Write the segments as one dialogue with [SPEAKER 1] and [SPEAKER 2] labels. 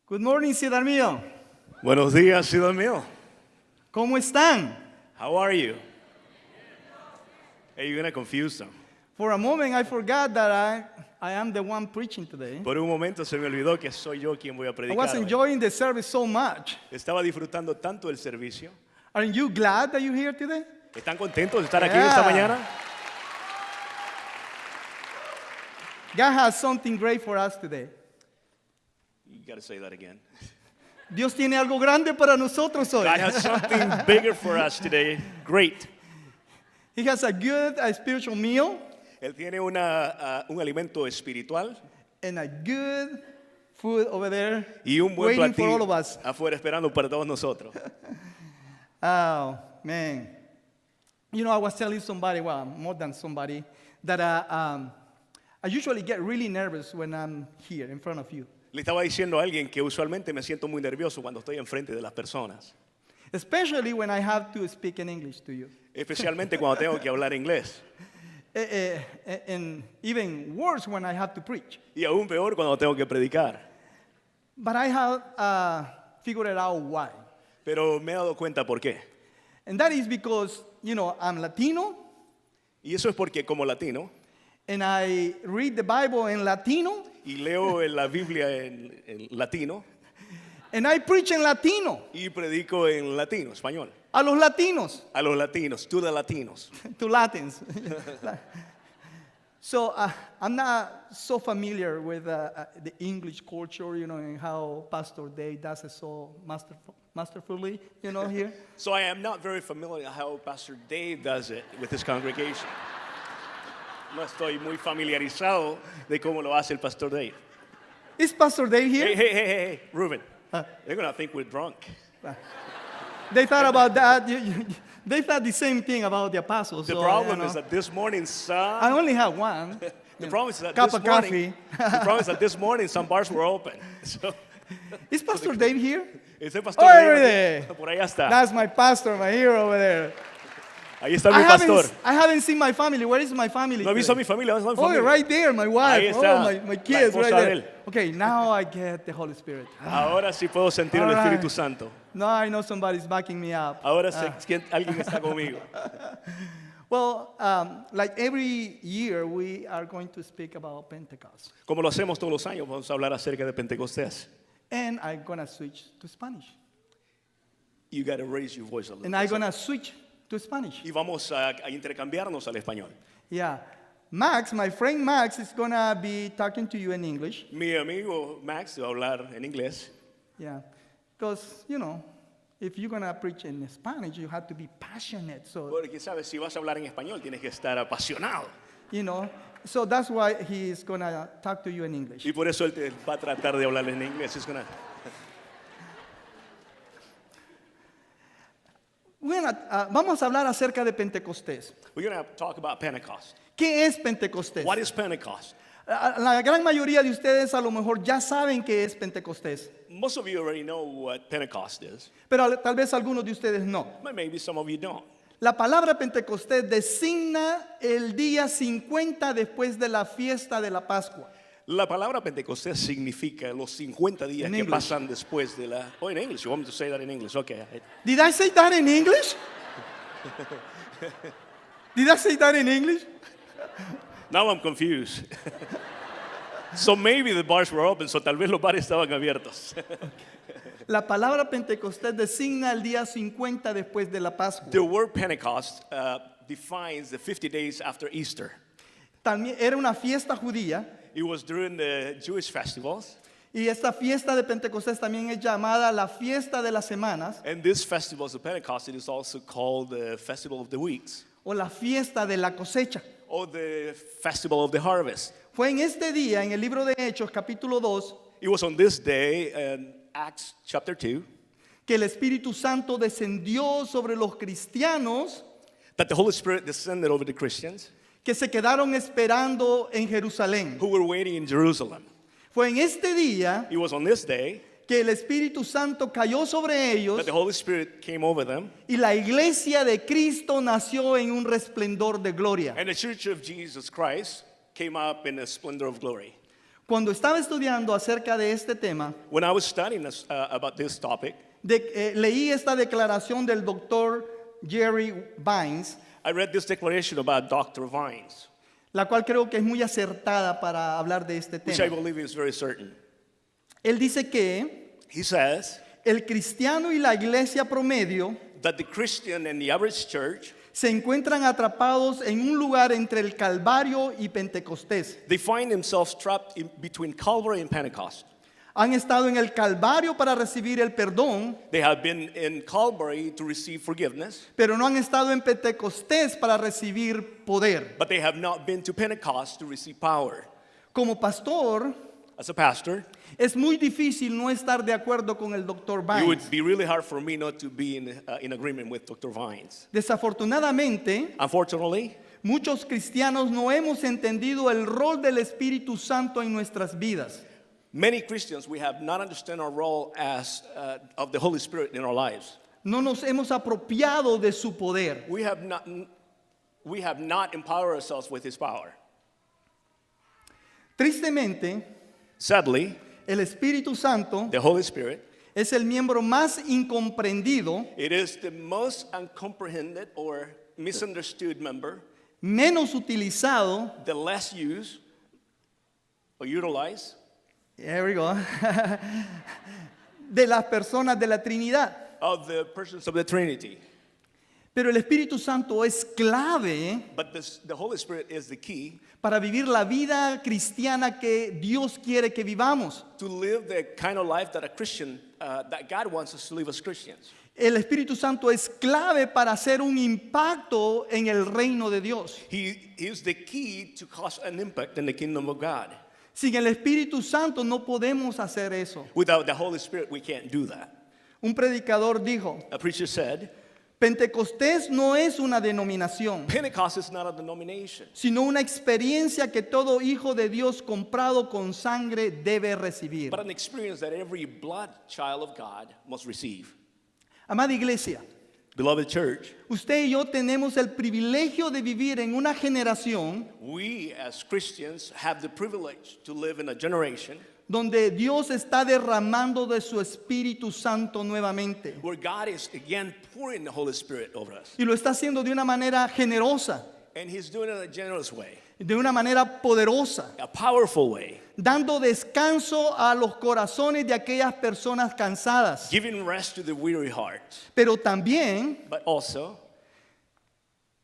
[SPEAKER 1] Good morning, Ciudad Mío.
[SPEAKER 2] Buenos días, ciudad mío.
[SPEAKER 1] ¿Cómo están?
[SPEAKER 2] How are you? Hey, you're gonna confuse them.
[SPEAKER 1] For a moment, I forgot that I am the one preaching today.
[SPEAKER 2] Por un momento se me olvidó que soy yo quien voy a
[SPEAKER 1] I
[SPEAKER 2] predicar
[SPEAKER 1] was
[SPEAKER 2] hoy.
[SPEAKER 1] enjoying the service so much.
[SPEAKER 2] Estaba disfrutando tanto del servicio.
[SPEAKER 1] Aren't you glad that you're here today?
[SPEAKER 2] ¿Están contentos de estar aquí
[SPEAKER 1] Yeah.
[SPEAKER 2] esta mañana?
[SPEAKER 1] God has something great for us today.
[SPEAKER 2] You gotta say that again.
[SPEAKER 1] Dios tiene algo grande para nosotros hoy.
[SPEAKER 2] God has something bigger for us today. Great.
[SPEAKER 1] He has a good spiritual meal
[SPEAKER 2] Él tiene un alimento espiritual
[SPEAKER 1] and a good food over there
[SPEAKER 2] y un buen
[SPEAKER 1] waiting for all
[SPEAKER 2] platillo
[SPEAKER 1] of us.
[SPEAKER 2] afuera esperando para todos nosotros.
[SPEAKER 1] Oh, man. You know, I was telling somebody, well, more than somebody, that I usually get really nervous when I'm here in front of you,
[SPEAKER 2] Le estaba diciendo a alguien que usualmente me siento muy nervioso cuando estoy enfrente de las personas,
[SPEAKER 1] especially when I have to speak in English to you.
[SPEAKER 2] especialmente cuando tengo que hablar inglés.
[SPEAKER 1] And even worse when I have to preach.
[SPEAKER 2] Y aún peor cuando tengo que predicar.
[SPEAKER 1] But I have figured out why.
[SPEAKER 2] Pero me he dado cuenta por qué.
[SPEAKER 1] And that is because, you know, I'm Latino,
[SPEAKER 2] Y eso es porque como latino,
[SPEAKER 1] and I read the Bible in Latino,
[SPEAKER 2] y leo en la Biblia en latino,
[SPEAKER 1] and I preach in Latino,
[SPEAKER 2] y predico en latino, español.
[SPEAKER 1] a los latinos,
[SPEAKER 2] A los latinos, to the latinos.
[SPEAKER 1] to Latins. So I'm not so familiar with the English culture, you know, and how Pastor Dave does it so masterfully, you know, here.
[SPEAKER 2] So I am not very familiar how Pastor Dave does it with his congregation. No estoy muy familiarizado de cómo lo hace el Pastor Dave.
[SPEAKER 1] Is Pastor Dave here?
[SPEAKER 2] Hey, Ruben. They're going to think we're drunk.
[SPEAKER 1] They thought about that. They thought the same thing about the apostles.
[SPEAKER 2] The
[SPEAKER 1] so,
[SPEAKER 2] problem
[SPEAKER 1] you know.
[SPEAKER 2] is that this morning,
[SPEAKER 1] I only have one.
[SPEAKER 2] the problem is that
[SPEAKER 1] Cup
[SPEAKER 2] this
[SPEAKER 1] of
[SPEAKER 2] morning,
[SPEAKER 1] coffee.
[SPEAKER 2] the problem is that this morning some bars were open. So,
[SPEAKER 1] Is Pastor Dave here?
[SPEAKER 2] ese Pastor
[SPEAKER 1] Over
[SPEAKER 2] Dave,
[SPEAKER 1] there.
[SPEAKER 2] por allá está.
[SPEAKER 1] That's my pastor, my hero over there.
[SPEAKER 2] Ahí está mi pastor.
[SPEAKER 1] I haven't seen my family. Where is my family?
[SPEAKER 2] No he visto a mi familia, ¿dónde está mi
[SPEAKER 1] Oh,
[SPEAKER 2] familia?
[SPEAKER 1] right there, my wife.
[SPEAKER 2] Ahí está,
[SPEAKER 1] Oh, my
[SPEAKER 2] la
[SPEAKER 1] kids, right
[SPEAKER 2] esposa de
[SPEAKER 1] there.
[SPEAKER 2] él.
[SPEAKER 1] Okay, now I get the Holy Spirit.
[SPEAKER 2] Ahora sí puedo sentir el
[SPEAKER 1] All right.
[SPEAKER 2] Espíritu Santo.
[SPEAKER 1] Now I know somebody's backing me up.
[SPEAKER 2] Ahora sé que alguien está conmigo.
[SPEAKER 1] Well, like every year, we are going to speak about Pentecost.
[SPEAKER 2] Como lo hacemos todos los años, vamos a hablar acerca de Pentecostés.
[SPEAKER 1] And I'm going to switch to Spanish.
[SPEAKER 2] You got to raise your voice a little
[SPEAKER 1] And I'm
[SPEAKER 2] bit.
[SPEAKER 1] going to switch to Spanish.
[SPEAKER 2] Y vamos a intercambiarnos al español.
[SPEAKER 1] Yeah. Max, my friend Max, is going to be talking to you in English.
[SPEAKER 2] Mi amigo Max va a hablar en inglés.
[SPEAKER 1] Yeah. Because, you know, if you're going to preach in Spanish, you have to be passionate. So,
[SPEAKER 2] Porque, ¿sabes? Si vas a hablar en español, tienes que estar apasionado.
[SPEAKER 1] you know, so that's why he is going to talk to you in English.
[SPEAKER 2] Y por eso él te va a tratar de hablar en inglés. He's gonna-
[SPEAKER 1] Bueno, vamos a hablar acerca de Pentecostés.
[SPEAKER 2] We're going to talk about Pentecost.
[SPEAKER 1] ¿Qué es Pentecostés?
[SPEAKER 2] What is Pentecost?
[SPEAKER 1] La gran mayoría de ustedes a lo mejor ya saben qué es Pentecostés,
[SPEAKER 2] Most of you already know what Pentecost is,
[SPEAKER 1] pero tal vez algunos de ustedes no.
[SPEAKER 2] but maybe some of you don't.
[SPEAKER 1] La palabra Pentecostés designa el día 50 después de la fiesta de la Pascua.
[SPEAKER 2] La palabra Pentecostés significa los 50 días
[SPEAKER 1] In
[SPEAKER 2] que
[SPEAKER 1] English.
[SPEAKER 2] pasan después de la... Oh, in English. You want me to say that in English? Okay.
[SPEAKER 1] Did I say that in English? Did I say that in English?
[SPEAKER 2] Now I'm confused. So maybe the bars were open, so tal vez los bares estaban abiertos.
[SPEAKER 1] La palabra Pentecostés designa el día 50 después de la Pascua.
[SPEAKER 2] The word Pentecost defines the 50 days after Easter.
[SPEAKER 1] También era una fiesta judía
[SPEAKER 2] It was during the Jewish festivals,
[SPEAKER 1] y esta fiesta de Pentecostés también es llamada la fiesta de las semanas
[SPEAKER 2] and this festival of Pentecost it is also called the Festival of the Weeks,
[SPEAKER 1] o la fiesta de la cosecha.
[SPEAKER 2] or the Festival of the Harvest.
[SPEAKER 1] Fue en este día, en el libro de Hechos, capítulo 2,
[SPEAKER 2] It was on this day, in Acts chapter 2,
[SPEAKER 1] que el Espíritu Santo descendió sobre los cristianos
[SPEAKER 2] that the Holy Spirit descended over the Christians
[SPEAKER 1] que se quedaron esperando en Jerusalén.
[SPEAKER 2] who were waiting in Jerusalem.
[SPEAKER 1] Fue en este día
[SPEAKER 2] It was on this day
[SPEAKER 1] que el Espíritu Santo cayó sobre ellos
[SPEAKER 2] that the Holy Spirit came over them,
[SPEAKER 1] y la iglesia de Cristo nació en un resplendor de gloria.
[SPEAKER 2] and the Church of Jesus Christ came up in a splendor of glory.
[SPEAKER 1] Cuando estaba estudiando acerca de este tema,
[SPEAKER 2] When I was studying about this topic,
[SPEAKER 1] leí esta declaración del doctor Jerry Vines,
[SPEAKER 2] I read this declaration about Dr. Vines,
[SPEAKER 1] la cual creo que es muy acertada para hablar de este
[SPEAKER 2] which I
[SPEAKER 1] tema.
[SPEAKER 2] believe is very certain.
[SPEAKER 1] Él dice que
[SPEAKER 2] He says
[SPEAKER 1] el cristiano y la iglesia promedio
[SPEAKER 2] that the Christian and the average church,
[SPEAKER 1] se encuentran atrapados en un lugar entre el Calvario y Pentecostés.
[SPEAKER 2] they find themselves trapped between Calvary and Pentecost.
[SPEAKER 1] Han estado en el Calvario para recibir el perdón,
[SPEAKER 2] They have been in Calvary to receive forgiveness,
[SPEAKER 1] pero no han estado en Pentecostés para recibir poder.
[SPEAKER 2] but they have not been to Pentecost to receive power.
[SPEAKER 1] Como pastor,
[SPEAKER 2] As a pastor,
[SPEAKER 1] es muy difícil no estar de acuerdo con el doctor
[SPEAKER 2] it
[SPEAKER 1] Vines.
[SPEAKER 2] would be really hard for me not to be in agreement with Dr. Vines.
[SPEAKER 1] Desafortunadamente,
[SPEAKER 2] Unfortunately,
[SPEAKER 1] muchos cristianos no hemos entendido el rol del Espíritu Santo en nuestras vidas.
[SPEAKER 2] many Christians, we have not understand our role as of the Holy Spirit in our lives.
[SPEAKER 1] No nos hemos apropiado de su poder.
[SPEAKER 2] We have not empowered ourselves with His power.
[SPEAKER 1] Tristemente,
[SPEAKER 2] Sadly,
[SPEAKER 1] el Espíritu Santo
[SPEAKER 2] the Holy Spirit,
[SPEAKER 1] es el miembro más incomprendido,
[SPEAKER 2] it is the most uncomprehended or misunderstood member,
[SPEAKER 1] menos utilizado,
[SPEAKER 2] the less used or utilized
[SPEAKER 1] there we go, de las personas de la Trinidad.
[SPEAKER 2] of the persons of the Trinity.
[SPEAKER 1] Pero el Espíritu Santo es clave
[SPEAKER 2] But the Holy Spirit is the key
[SPEAKER 1] para vivir la vida cristiana que Dios quiere que vivamos.
[SPEAKER 2] to live the kind of life that a Christian, that God wants us to live as Christians.
[SPEAKER 1] El Espíritu Santo es clave para hacer un impacto en el reino de Dios.
[SPEAKER 2] He is the key to cause an impact in the kingdom of God.
[SPEAKER 1] Sin el Espíritu Santo no podemos hacer eso.
[SPEAKER 2] Without the Holy Spirit, we can't do that.
[SPEAKER 1] Un predicador dijo,
[SPEAKER 2] A preacher said,
[SPEAKER 1] Pentecostés no es una denominación,
[SPEAKER 2] Pentecost is not a denomination,
[SPEAKER 1] sino una experiencia que todo hijo de Dios comprado con sangre debe recibir.
[SPEAKER 2] but an experience that every blood child of God must receive.
[SPEAKER 1] Amada iglesia,
[SPEAKER 2] Beloved church,
[SPEAKER 1] usted y yo tenemos el privilegio de vivir en una generación
[SPEAKER 2] we as Christians have the privilege to live in a generation
[SPEAKER 1] donde Dios está derramando de su Espíritu Santo nuevamente.
[SPEAKER 2] where God is again pouring the Holy Spirit over us.
[SPEAKER 1] Y lo está haciendo de una manera generosa,
[SPEAKER 2] And He's doing it in a generous way,
[SPEAKER 1] de una manera poderosa,
[SPEAKER 2] a powerful way,
[SPEAKER 1] dando descanso a los corazones de aquellas personas cansadas,
[SPEAKER 2] giving rest to the weary heart,
[SPEAKER 1] pero también
[SPEAKER 2] but also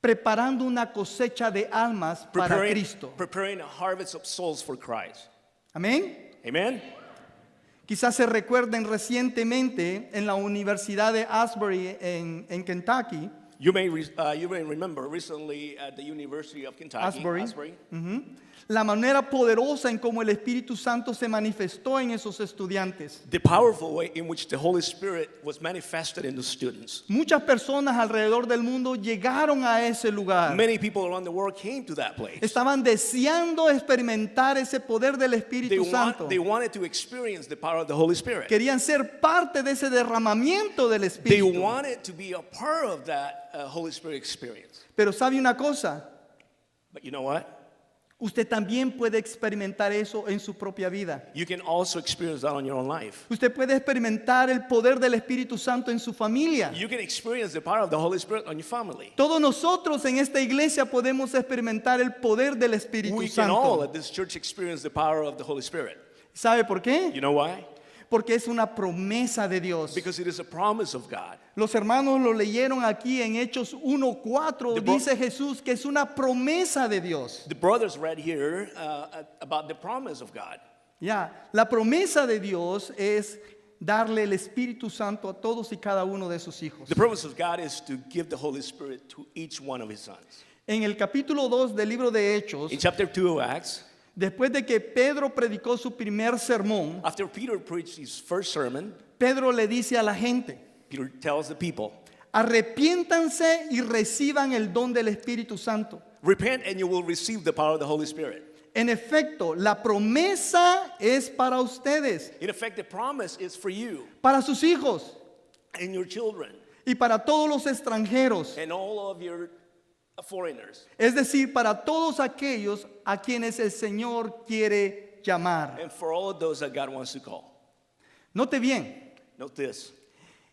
[SPEAKER 1] preparando una cosecha de almas para Cristo.
[SPEAKER 2] preparing a harvest of souls for Christ.
[SPEAKER 1] Amén.
[SPEAKER 2] Amen?
[SPEAKER 1] Quizás se recuerden recientemente en la Universidad de Asbury en Kentucky,
[SPEAKER 2] You may remember recently at the University of Kentucky,
[SPEAKER 1] Asbury.
[SPEAKER 2] Asbury,
[SPEAKER 1] la manera poderosa en cómo el Espíritu Santo se manifestó en esos estudiantes.
[SPEAKER 2] the powerful way in which the Holy Spirit was manifested in the students.
[SPEAKER 1] Muchas personas alrededor del mundo llegaron a ese lugar.
[SPEAKER 2] Many people around the world came to that place.
[SPEAKER 1] Estaban deseando experimentar ese poder del Espíritu Santo.
[SPEAKER 2] They wanted to experience the power of the Holy Spirit.
[SPEAKER 1] Querían ser parte de ese derramamiento del
[SPEAKER 2] They
[SPEAKER 1] Espíritu.
[SPEAKER 2] wanted to be a part of that Holy Spirit experience.
[SPEAKER 1] Pero ¿sabe una cosa?
[SPEAKER 2] But you know what?
[SPEAKER 1] Usted también puede experimentar eso en su propia vida.
[SPEAKER 2] You can also experience that on your own life.
[SPEAKER 1] Usted puede experimentar el poder del Espíritu Santo en su familia.
[SPEAKER 2] You can experience the power of the Holy Spirit on your family.
[SPEAKER 1] Todos nosotros en esta iglesia podemos experimentar el poder del Espíritu
[SPEAKER 2] We can all
[SPEAKER 1] Santo.
[SPEAKER 2] at this church experience the power of the Holy Spirit.
[SPEAKER 1] ¿Sabe por qué?
[SPEAKER 2] You know why?
[SPEAKER 1] Porque es una promesa de Dios.
[SPEAKER 2] Because it is a promise of God.
[SPEAKER 1] Los hermanos lo leyeron aquí en Hechos 1:4. Dice Jesús que es una promesa de Dios.
[SPEAKER 2] The brothers read here about the promise of God.
[SPEAKER 1] Ya, la promesa de Dios es darle el Espíritu Santo a todos y cada uno de sus hijos.
[SPEAKER 2] The promise of God is to give the Holy Spirit to each one of His sons.
[SPEAKER 1] En el capítulo 2 del libro de Hechos,
[SPEAKER 2] In chapter 2 of Acts,
[SPEAKER 1] después de que Pedro predicó su primer sermón,
[SPEAKER 2] after Peter preached his first sermon,
[SPEAKER 1] Pedro le dice a la gente,
[SPEAKER 2] Peter tells the people,
[SPEAKER 1] arrepiéntanse y reciban el don del Espíritu Santo.
[SPEAKER 2] repent and you will receive the power of the Holy Spirit.
[SPEAKER 1] En efecto, la promesa es para ustedes,
[SPEAKER 2] In effect, the promise is for you
[SPEAKER 1] para sus hijos
[SPEAKER 2] and your children
[SPEAKER 1] y para todos los extranjeros,
[SPEAKER 2] and all of your foreigners.
[SPEAKER 1] es decir, para todos aquellos a quienes el Señor quiere llamar.
[SPEAKER 2] and for all of those that God wants to call.
[SPEAKER 1] Note bien,
[SPEAKER 2] Note this.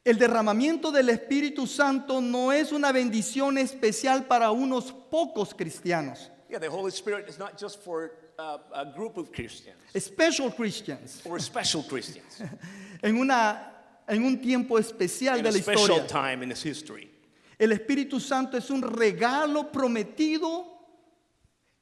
[SPEAKER 1] el derramamiento del Espíritu Santo no es una bendición especial para unos pocos cristianos,
[SPEAKER 2] Yeah, the Holy Spirit is not just for a group of Christians
[SPEAKER 1] special Christians,
[SPEAKER 2] or special Christians
[SPEAKER 1] en un tiempo especial
[SPEAKER 2] in
[SPEAKER 1] de
[SPEAKER 2] a
[SPEAKER 1] la
[SPEAKER 2] special
[SPEAKER 1] historia.
[SPEAKER 2] time in His history.
[SPEAKER 1] El Espíritu Santo es un regalo prometido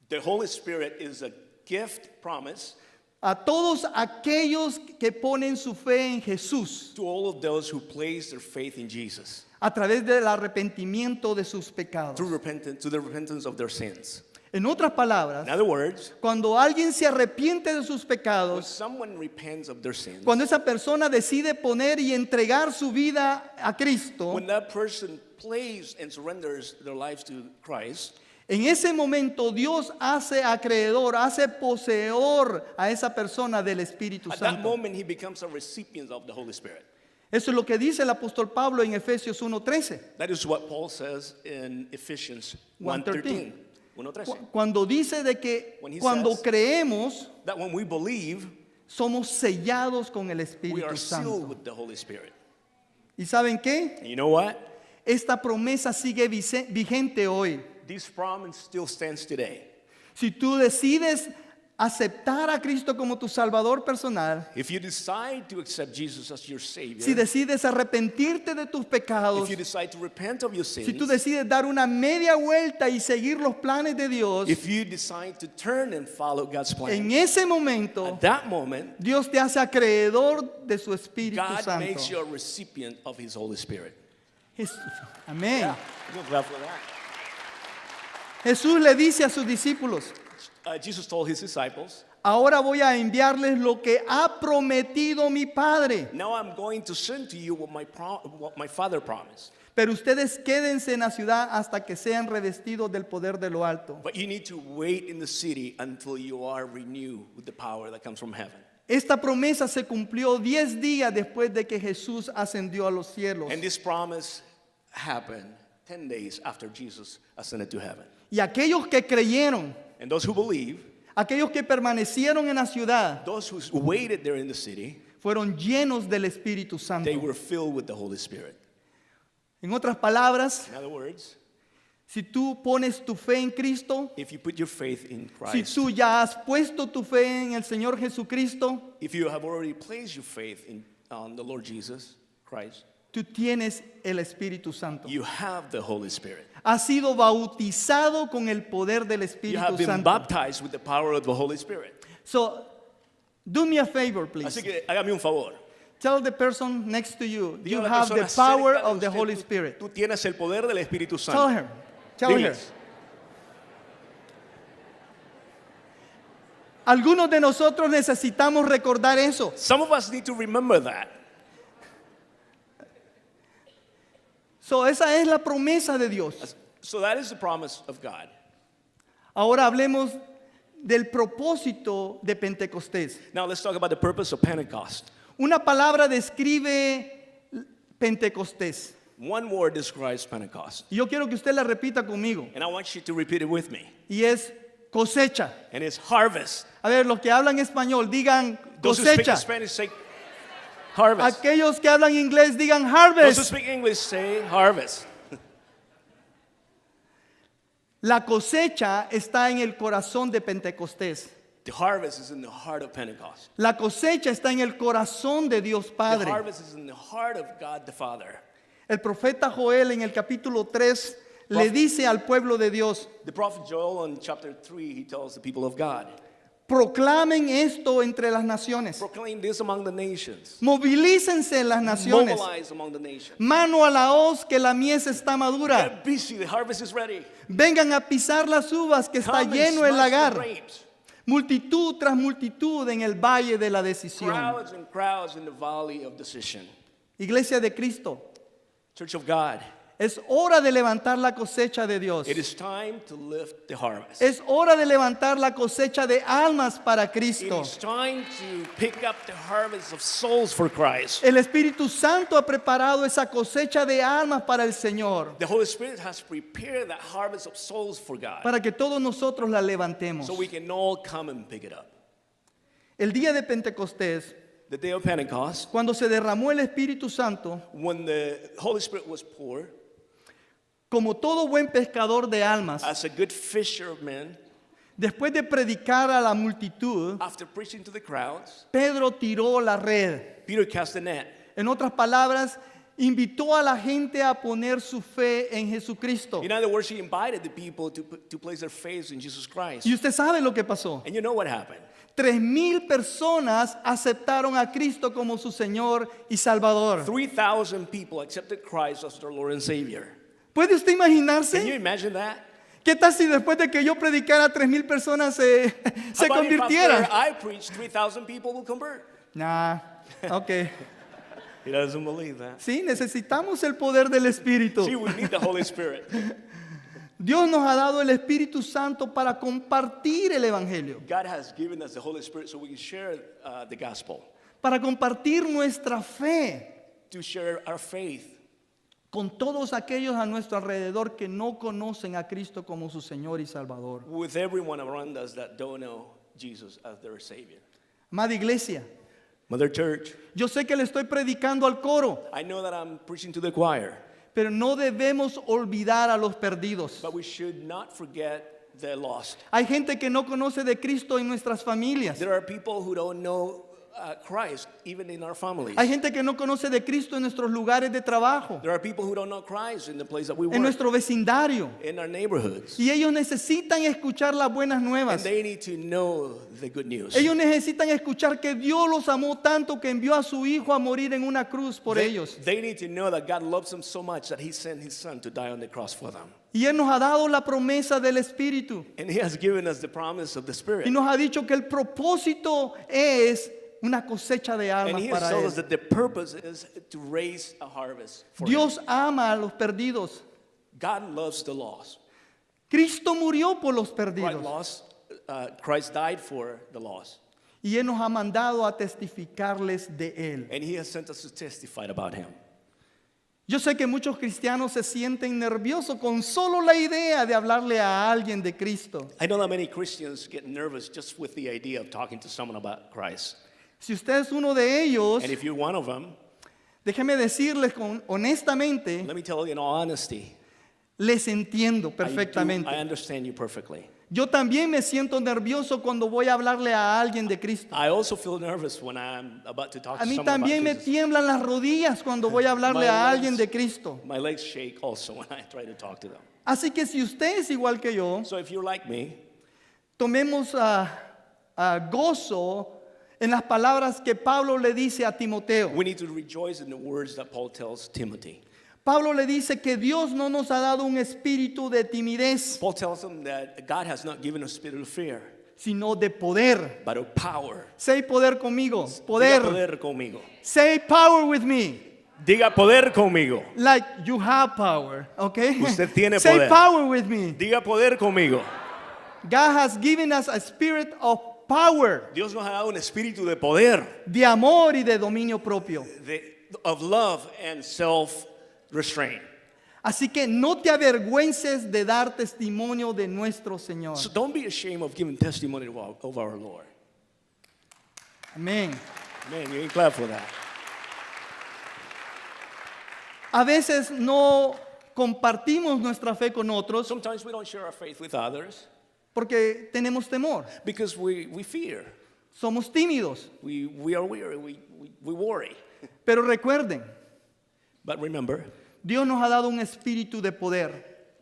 [SPEAKER 2] The Holy Spirit is a gift promise
[SPEAKER 1] a todos aquellos que ponen su fe en Jesús
[SPEAKER 2] to all of those who place their faith in Jesus
[SPEAKER 1] a través del arrepentimiento de sus pecados.
[SPEAKER 2] to the repentance of their sins.
[SPEAKER 1] En otras palabras,
[SPEAKER 2] In other words,
[SPEAKER 1] cuando alguien se arrepiente de sus
[SPEAKER 2] when
[SPEAKER 1] pecados,
[SPEAKER 2] someone repents of their sins,
[SPEAKER 1] cuando esa persona decide poner y entregar su vida a Cristo,
[SPEAKER 2] when that person plays and surrenders their lives to Christ,
[SPEAKER 1] en ese momento Dios hace acreedor, hace poseedor a esa persona del Espíritu
[SPEAKER 2] at that
[SPEAKER 1] Santo.
[SPEAKER 2] moment he becomes a recipient of the Holy Spirit.
[SPEAKER 1] Eso es lo que dice el apóstol Pablo en Efesios 1:13.
[SPEAKER 2] That is what Paul says in Ephesians
[SPEAKER 1] 1:13.
[SPEAKER 2] 1:13.
[SPEAKER 1] Cuando dice de que
[SPEAKER 2] When he
[SPEAKER 1] cuando
[SPEAKER 2] says
[SPEAKER 1] creemos
[SPEAKER 2] that when we believe,
[SPEAKER 1] somos sellados con el
[SPEAKER 2] we
[SPEAKER 1] Espíritu
[SPEAKER 2] are sealed
[SPEAKER 1] Santo.
[SPEAKER 2] with the Holy Spirit.
[SPEAKER 1] ¿Y saben qué?
[SPEAKER 2] And you know what?
[SPEAKER 1] Esta promesa sigue vigente hoy.
[SPEAKER 2] This promise still stands today.
[SPEAKER 1] Si tú decides aceptar a Cristo como tu Salvador personal,
[SPEAKER 2] If you decide to accept Jesus as your Savior,
[SPEAKER 1] si decides arrepentirte de tus pecados,
[SPEAKER 2] if you decide to repent of your sins,
[SPEAKER 1] si tú decides dar una media vuelta y seguir los planes de Dios,
[SPEAKER 2] if you decide to turn and follow God's plan,
[SPEAKER 1] en ese momento
[SPEAKER 2] at that moment,
[SPEAKER 1] Dios te hace acreedor de su Espíritu
[SPEAKER 2] God
[SPEAKER 1] Santo.
[SPEAKER 2] makes you a recipient of His Holy Spirit.
[SPEAKER 1] Amén.
[SPEAKER 2] Good luck for that.
[SPEAKER 1] Jesús le dice a sus discípulos,
[SPEAKER 2] Jesus told His disciples,
[SPEAKER 1] ahora voy a enviarles lo que ha prometido mi Padre,
[SPEAKER 2] now I'm going to send to you what my Father promised.
[SPEAKER 1] pero ustedes quédense en la ciudad hasta que sean revestidos del poder de lo alto.
[SPEAKER 2] But you need to wait in the city until you are renewed with the power that comes from heaven.
[SPEAKER 1] Esta promesa se cumplió 10 días después de que Jesús ascendió a los cielos.
[SPEAKER 2] And this promise happened 10 days after Jesus ascended to heaven.
[SPEAKER 1] Y aquellos que creyeron,
[SPEAKER 2] And those who believe,
[SPEAKER 1] aquellos que permanecieron en la ciudad,
[SPEAKER 2] those who waited there in the city,
[SPEAKER 1] fueron llenos del Espíritu Santo.
[SPEAKER 2] they were filled with the Holy Spirit.
[SPEAKER 1] En otras palabras,
[SPEAKER 2] In other words,
[SPEAKER 1] si tú pones tu fe en Cristo,
[SPEAKER 2] if you put your faith in
[SPEAKER 1] si
[SPEAKER 2] Christ,
[SPEAKER 1] tú ya has puesto tu fe en el Señor Jesucristo,
[SPEAKER 2] if you have already placed your faith on the Lord Jesus Christ,
[SPEAKER 1] tú tienes el Espíritu Santo.
[SPEAKER 2] you have the Holy Spirit.
[SPEAKER 1] Has sido bautizado con el poder del
[SPEAKER 2] You
[SPEAKER 1] Espíritu
[SPEAKER 2] have been
[SPEAKER 1] Santo.
[SPEAKER 2] baptized with the power of the Holy Spirit.
[SPEAKER 1] So, do me a favor, please.
[SPEAKER 2] Así que hágame un favor.
[SPEAKER 1] Tell the person next to you, you
[SPEAKER 2] Dígale a la
[SPEAKER 1] have the
[SPEAKER 2] persona
[SPEAKER 1] power
[SPEAKER 2] cerca de
[SPEAKER 1] of the
[SPEAKER 2] usted,
[SPEAKER 1] Holy
[SPEAKER 2] tú-
[SPEAKER 1] Spirit.
[SPEAKER 2] Tú tienes el poder del Espíritu
[SPEAKER 1] Tell
[SPEAKER 2] Santo.
[SPEAKER 1] her. Tell her.
[SPEAKER 2] Diles.
[SPEAKER 1] Algunos de nosotros necesitamos recordar eso.
[SPEAKER 2] Some of us need to remember that.
[SPEAKER 1] So, esa es la promesa de Dios.
[SPEAKER 2] So that is the promise of God.
[SPEAKER 1] Ahora hablemos del propósito de Pentecostés.
[SPEAKER 2] Now let's talk about the purpose of Pentecost.
[SPEAKER 1] Una palabra describe Pentecostés.
[SPEAKER 2] One word describes Pentecost.
[SPEAKER 1] Y yo quiero que usted la repita conmigo.
[SPEAKER 2] And I want you to repeat it with me.
[SPEAKER 1] Y es cosecha.
[SPEAKER 2] And it's harvest.
[SPEAKER 1] A ver, los que hablan español, digan
[SPEAKER 2] Those who speak
[SPEAKER 1] cosecha.
[SPEAKER 2] Spanish say harvest.
[SPEAKER 1] Aquellos que hablan inglés, digan
[SPEAKER 2] Those who
[SPEAKER 1] harvest.
[SPEAKER 2] speak English say harvest.
[SPEAKER 1] La cosecha está en el corazón de Pentecostés.
[SPEAKER 2] The harvest is in the heart of Pentecost.
[SPEAKER 1] La cosecha está en el corazón de Dios
[SPEAKER 2] The
[SPEAKER 1] Padre.
[SPEAKER 2] harvest is in the heart of God the Father.
[SPEAKER 1] El profeta Joel en el capítulo 3 le dice al pueblo de Dios,
[SPEAKER 2] The prophet Joel in chapter 3, he tells the people of God,
[SPEAKER 1] proclamen esto entre las naciones.
[SPEAKER 2] proclaim this among the nations.
[SPEAKER 1] Movilícense en las naciones.
[SPEAKER 2] Mobilize among the nations.
[SPEAKER 1] Mano a la hoz que la mies está madura.
[SPEAKER 2] Get busy, the harvest is ready.
[SPEAKER 1] Vengan a pisar las uvas que está
[SPEAKER 2] Come and
[SPEAKER 1] lleno el
[SPEAKER 2] smash the
[SPEAKER 1] lagar.
[SPEAKER 2] grapes.
[SPEAKER 1] Multitud tras multitud en el valle de la decisión.
[SPEAKER 2] Crowds and crowds in the valley of decision.
[SPEAKER 1] Iglesia de Cristo,
[SPEAKER 2] Church of God,
[SPEAKER 1] es hora de levantar la cosecha de Dios.
[SPEAKER 2] it is time to lift the harvest.
[SPEAKER 1] Es hora de levantar la cosecha de almas para
[SPEAKER 2] It
[SPEAKER 1] Cristo.
[SPEAKER 2] is time to pick up the harvest of souls for Christ.
[SPEAKER 1] El Espíritu Santo ha preparado esa cosecha de almas para el Señor,
[SPEAKER 2] The Holy Spirit has prepared that harvest of souls for God,
[SPEAKER 1] para que todos nosotros la levantemos.
[SPEAKER 2] so we can all come and pick it up.
[SPEAKER 1] El día de Pentecostés,
[SPEAKER 2] the day of Pentecost,
[SPEAKER 1] cuando se derramó el Espíritu Santo,
[SPEAKER 2] when the Holy Spirit was poured,
[SPEAKER 1] como todo buen pescador de almas,
[SPEAKER 2] as a good fisherman,
[SPEAKER 1] después de predicar a la multitud,
[SPEAKER 2] after preaching to the crowds,
[SPEAKER 1] Pedro tiró la red.
[SPEAKER 2] Peter cast the net.
[SPEAKER 1] En otras palabras, invitó a la gente a poner su fe en Jesucristo.
[SPEAKER 2] In other words, he invited the people to place their faith in Jesus Christ.
[SPEAKER 1] Y usted sabe lo que pasó.
[SPEAKER 2] And you know what happened?
[SPEAKER 1] 3,000 personas aceptaron a Cristo como su Señor y Salvador.
[SPEAKER 2] 3,000 people accepted Christ as their Lord and Savior.
[SPEAKER 1] ¿Puede usted
[SPEAKER 2] Can you
[SPEAKER 1] imaginarse?
[SPEAKER 2] imagine that?
[SPEAKER 1] ¿Qué tal si después de que yo predicara 3,000 personas se
[SPEAKER 2] How about if
[SPEAKER 1] convirtieran?
[SPEAKER 2] after I preach, 3,000 people will convert?
[SPEAKER 1] Nah, ok.
[SPEAKER 2] He doesn't believe that.
[SPEAKER 1] Sí, necesitamos el poder del Espíritu.
[SPEAKER 2] See, we need the Holy Spirit.
[SPEAKER 1] Dios nos ha dado el Espíritu Santo para compartir el Evangelio,
[SPEAKER 2] God has given us the Holy Spirit so we can share the gospel,
[SPEAKER 1] para compartir nuestra fe
[SPEAKER 2] to share our faith
[SPEAKER 1] con todos aquellos a nuestro alrededor que no conocen a Cristo como su Señor y Salvador.
[SPEAKER 2] with everyone around us that don't know Jesus as their Savior.
[SPEAKER 1] Amada iglesia,
[SPEAKER 2] Mother Church,
[SPEAKER 1] yo sé que le estoy predicando al coro,
[SPEAKER 2] I know that I'm preaching to the choir,
[SPEAKER 1] pero no debemos olvidar a los perdidos.
[SPEAKER 2] but we should not forget the lost.
[SPEAKER 1] Hay gente que no conoce de Cristo en nuestras familias.
[SPEAKER 2] There are people who don't know Christ, even in our families.
[SPEAKER 1] Hay gente que no conoce de Cristo en nuestros lugares de trabajo,
[SPEAKER 2] There are people who don't know Christ in the place that we
[SPEAKER 1] en
[SPEAKER 2] work,
[SPEAKER 1] nuestro vecindario.
[SPEAKER 2] in our neighborhoods.
[SPEAKER 1] Y ellos necesitan escuchar las buenas
[SPEAKER 2] And
[SPEAKER 1] nuevas.
[SPEAKER 2] they need to know the good news.
[SPEAKER 1] Ellos necesitan escuchar que Dios los amó tanto que envió a su Hijo a morir en una cruz por ellos.
[SPEAKER 2] They need to know that God loves them so much that He sent His Son to die on the cross for them.
[SPEAKER 1] Y Él nos ha dado la promesa del Espíritu.
[SPEAKER 2] And He has given us the promise of the Spirit.
[SPEAKER 1] Y nos ha dicho que el propósito es una cosecha de
[SPEAKER 2] And
[SPEAKER 1] almas
[SPEAKER 2] He has
[SPEAKER 1] para
[SPEAKER 2] told us
[SPEAKER 1] Él.
[SPEAKER 2] that the purpose is to raise a harvest for Him.
[SPEAKER 1] Dios ama a los perdidos.
[SPEAKER 2] God loves the lost.
[SPEAKER 1] Cristo murió por los perdidos.
[SPEAKER 2] Christ died for the lost.
[SPEAKER 1] Y Él nos ha mandado a testificarles de Él.
[SPEAKER 2] And He has sent us to testify about Him.
[SPEAKER 1] Yo sé que muchos cristianos se sienten nerviosos con solo la idea de hablarle a alguien de Cristo.
[SPEAKER 2] I know that many Christians get nervous just with the idea of talking to someone about Christ.
[SPEAKER 1] Si usted es uno de ellos,
[SPEAKER 2] And if you're one of them,
[SPEAKER 1] déjeme decirles honestamente,
[SPEAKER 2] let me tell you in all honesty,
[SPEAKER 1] les entiendo
[SPEAKER 2] I
[SPEAKER 1] perfectamente.
[SPEAKER 2] understand you perfectly.
[SPEAKER 1] Yo también me siento nervioso cuando voy a hablarle a alguien de Cristo.
[SPEAKER 2] I also feel nervous when I'm about to talk
[SPEAKER 1] A
[SPEAKER 2] to
[SPEAKER 1] mí
[SPEAKER 2] someone
[SPEAKER 1] también me
[SPEAKER 2] about Jesus.
[SPEAKER 1] tiemblan las rodillas cuando voy a hablarle a alguien de Cristo.
[SPEAKER 2] My legs shake also when I try to talk to them.
[SPEAKER 1] Así que si usted es igual que yo,
[SPEAKER 2] So if you're like me,
[SPEAKER 1] tomemos gozo en las palabras que Pablo le dice a Timoteo.
[SPEAKER 2] we need to rejoice in the words that Paul tells Timothy.
[SPEAKER 1] Pablo le dice que Dios no nos ha dado un espíritu de timidez,
[SPEAKER 2] Paul tells him that God has not given us a spirit of fear,
[SPEAKER 1] sino de poder.
[SPEAKER 2] but of power.
[SPEAKER 1] Say poder conmigo.
[SPEAKER 2] Diga
[SPEAKER 1] Poder.
[SPEAKER 2] poder conmigo.
[SPEAKER 1] Say power with me.
[SPEAKER 2] Diga poder conmigo.
[SPEAKER 1] Like you have power, okay?
[SPEAKER 2] Usted tiene
[SPEAKER 1] Say
[SPEAKER 2] poder.
[SPEAKER 1] power with me.
[SPEAKER 2] Diga poder conmigo.
[SPEAKER 1] God has given us a spirit of power,
[SPEAKER 2] Dios nos ha dado un espíritu de poder,
[SPEAKER 1] de amor y de dominio propio.
[SPEAKER 2] of love and self-restraint.
[SPEAKER 1] Así que no te avergüences de dar testimonio de nuestro Señor.
[SPEAKER 2] So don't be ashamed of giving testimony of our Lord.
[SPEAKER 1] Amén.
[SPEAKER 2] Man, you ain't glad for that.
[SPEAKER 1] A veces no compartimos nuestra fe con otros
[SPEAKER 2] Sometimes we don't share our faith with others
[SPEAKER 1] porque tenemos temor.
[SPEAKER 2] because we fear.
[SPEAKER 1] Somos tímidos.
[SPEAKER 2] We are weary. We worry.
[SPEAKER 1] Pero recuerden,
[SPEAKER 2] But remember,
[SPEAKER 1] Dios nos ha dado un espíritu de poder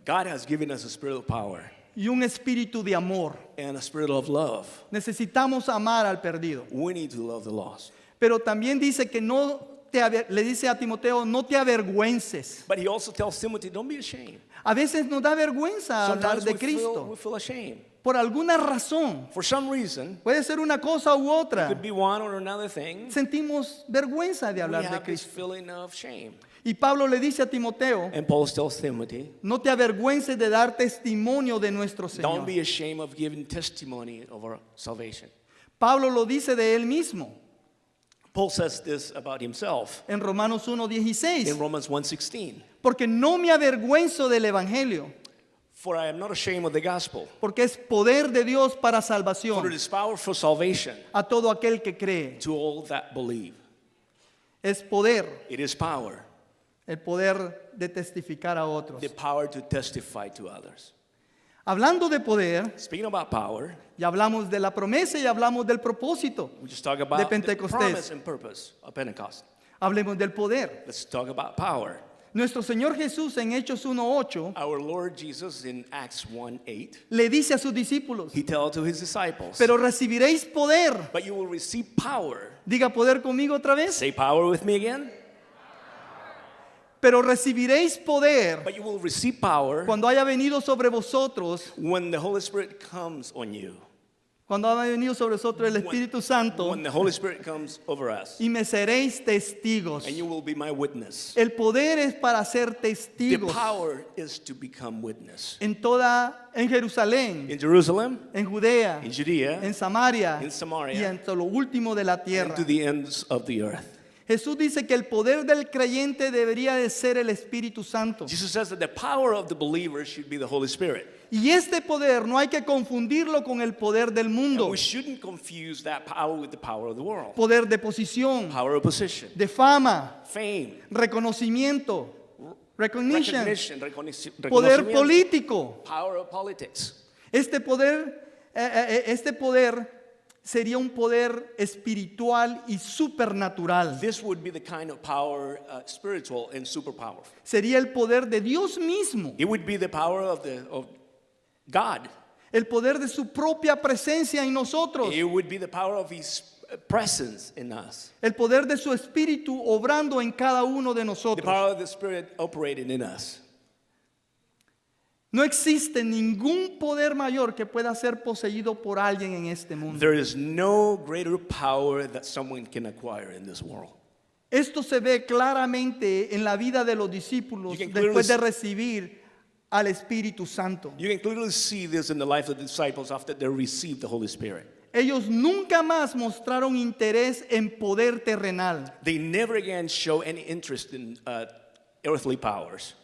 [SPEAKER 2] God has given us a spirit of power
[SPEAKER 1] y un espíritu de amor.
[SPEAKER 2] and a spirit of love.
[SPEAKER 1] Necesitamos amar al perdido.
[SPEAKER 2] We need to love the lost.
[SPEAKER 1] Pero también dice que le dice a Timoteo, no te avergüences.
[SPEAKER 2] But he also tells Timothy, don't be ashamed.
[SPEAKER 1] A veces nos da vergüenza hablar
[SPEAKER 2] Sometimes
[SPEAKER 1] de
[SPEAKER 2] we
[SPEAKER 1] Cristo
[SPEAKER 2] feel ashamed.
[SPEAKER 1] por alguna razón.
[SPEAKER 2] For some reason,
[SPEAKER 1] Puede ser una cosa u
[SPEAKER 2] it
[SPEAKER 1] otra.
[SPEAKER 2] could be one or another thing.
[SPEAKER 1] Sentimos vergüenza de
[SPEAKER 2] We
[SPEAKER 1] hablar de
[SPEAKER 2] have this
[SPEAKER 1] Cristo.
[SPEAKER 2] feeling of shame.
[SPEAKER 1] Y Pablo le dice a Timoteo,
[SPEAKER 2] And Paul tells Timothy,
[SPEAKER 1] no te avergüences de dar testimonio de nuestro
[SPEAKER 2] don't
[SPEAKER 1] Señor.
[SPEAKER 2] be ashamed of giving testimony of our salvation.
[SPEAKER 1] Pablo lo dice de él mismo
[SPEAKER 2] Paul says this about himself
[SPEAKER 1] en Romanos
[SPEAKER 2] in
[SPEAKER 1] 1:16.
[SPEAKER 2] Romans 1:16.
[SPEAKER 1] Porque no me avergüenzo del Evangelio,
[SPEAKER 2] For I am not ashamed of the gospel,
[SPEAKER 1] porque es poder de Dios para
[SPEAKER 2] for it
[SPEAKER 1] salvación
[SPEAKER 2] is power for salvation
[SPEAKER 1] a todo aquel que cree.
[SPEAKER 2] to all that believe.
[SPEAKER 1] Es poder,
[SPEAKER 2] It is power,
[SPEAKER 1] el poder de testificar a otros.
[SPEAKER 2] the power to testify to others.
[SPEAKER 1] Hablando de poder,
[SPEAKER 2] Speaking about power,
[SPEAKER 1] ya hablamos de la promesa y hablamos del propósito.
[SPEAKER 2] we just talk about
[SPEAKER 1] De
[SPEAKER 2] the
[SPEAKER 1] Pentecostés.
[SPEAKER 2] promise and purpose of Pentecost.
[SPEAKER 1] Hablemos del poder.
[SPEAKER 2] Let's talk about power.
[SPEAKER 1] Nuestro Señor Jesús en Hechos 1:8
[SPEAKER 2] Our Lord Jesus in Acts 1:8,
[SPEAKER 1] le dice a sus discípulos,
[SPEAKER 2] he tells to his disciples,
[SPEAKER 1] pero recibiréis poder.
[SPEAKER 2] but you will receive power.
[SPEAKER 1] Diga poder conmigo otra vez.
[SPEAKER 2] Say power with me again.
[SPEAKER 1] Pero recibiréis poder
[SPEAKER 2] But you will receive power
[SPEAKER 1] cuando haya venido sobre vosotros,
[SPEAKER 2] when the Holy Spirit comes on you.
[SPEAKER 1] cuando haya venido sobre vosotros el Espíritu Santo,
[SPEAKER 2] When the Holy Spirit comes over us.
[SPEAKER 1] y me seréis testigos.
[SPEAKER 2] And you will be my witness.
[SPEAKER 1] El poder es para ser
[SPEAKER 2] The
[SPEAKER 1] testigos
[SPEAKER 2] power is to become witness.
[SPEAKER 1] en Jerusalén,
[SPEAKER 2] In Jerusalem,
[SPEAKER 1] en Judea,
[SPEAKER 2] in Judea,
[SPEAKER 1] en Samaria
[SPEAKER 2] in Samaria,
[SPEAKER 1] y hasta lo último de la tierra.
[SPEAKER 2] and to the ends of the earth.
[SPEAKER 1] Jesús dice que el poder del creyente debería de ser el Espíritu Santo.
[SPEAKER 2] Jesus says that the power of the believer should be the Holy Spirit.
[SPEAKER 1] Y este poder no hay que confundirlo con el poder del
[SPEAKER 2] And
[SPEAKER 1] mundo.
[SPEAKER 2] we shouldn't confuse that power with the power of the world.
[SPEAKER 1] Poder de posición,
[SPEAKER 2] Power of position,
[SPEAKER 1] de fama,
[SPEAKER 2] fame,
[SPEAKER 1] reconocimiento, recognition,
[SPEAKER 2] reconocimiento,
[SPEAKER 1] poder político.
[SPEAKER 2] power of politics.
[SPEAKER 1] Este poder sería un poder espiritual y supernatural.
[SPEAKER 2] This would be the kind of power, spiritual and super powerful.
[SPEAKER 1] Sería el poder de Dios mismo,
[SPEAKER 2] It would be the power of God.
[SPEAKER 1] el poder de su propia presencia en nosotros,
[SPEAKER 2] It would be the power of His presence in us.
[SPEAKER 1] el poder de su espíritu obrando en cada uno de
[SPEAKER 2] The
[SPEAKER 1] nosotros.
[SPEAKER 2] power of the Spirit operating in us.
[SPEAKER 1] No existe ningún poder mayor que pueda ser poseído por alguien en este mundo.
[SPEAKER 2] There is no greater power that someone can acquire in this world.
[SPEAKER 1] Esto se ve claramente en la vida de los discípulos
[SPEAKER 2] You can
[SPEAKER 1] después de
[SPEAKER 2] clearly-
[SPEAKER 1] recibir al Espíritu Santo.
[SPEAKER 2] You can clearly see this in the life of the disciples after they received the Holy Spirit.
[SPEAKER 1] Ellos nunca más mostraron interés en poder terrenal.
[SPEAKER 2] They never again show any interest in earthly powers.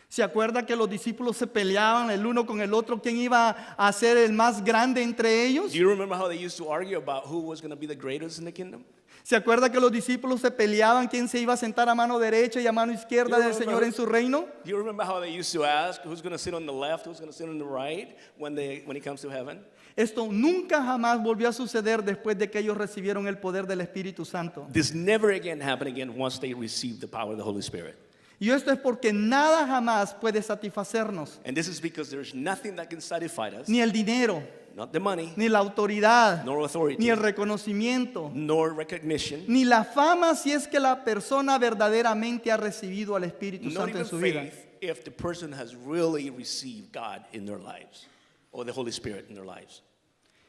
[SPEAKER 1] ¿Se acuerda que los discípulos se peleaban el uno con el otro? ¿Quién iba a ser el más grande entre ellos?
[SPEAKER 2] Do you remember how they used to argue about who was going to be the greatest in the kingdom?
[SPEAKER 1] ¿Se acuerda que los discípulos se peleaban quién se iba a sentar a mano derecha y a mano izquierda del Señor en su reino?
[SPEAKER 2] Do you remember how they used to ask who's going to sit on the left, who's going to sit on the right when he comes to heaven?
[SPEAKER 1] Esto nunca jamás volvió a suceder después de que ellos recibieron el poder del Espíritu Santo.
[SPEAKER 2] This never again happened again once they received the power of the Holy Spirit.
[SPEAKER 1] Y esto es porque nada jamás puede satisfacernos,
[SPEAKER 2] And this is because there's nothing that can satisfy us,
[SPEAKER 1] ni el dinero,
[SPEAKER 2] not the money,
[SPEAKER 1] ni la autoridad,
[SPEAKER 2] nor authority,
[SPEAKER 1] ni el reconocimiento,
[SPEAKER 2] nor recognition,
[SPEAKER 1] ni la fama si es que la persona verdaderamente ha recibido al Espíritu
[SPEAKER 2] not
[SPEAKER 1] Santo
[SPEAKER 2] even
[SPEAKER 1] en su vida.
[SPEAKER 2] faith if the person has really received God in their lives or the Holy Spirit in their lives.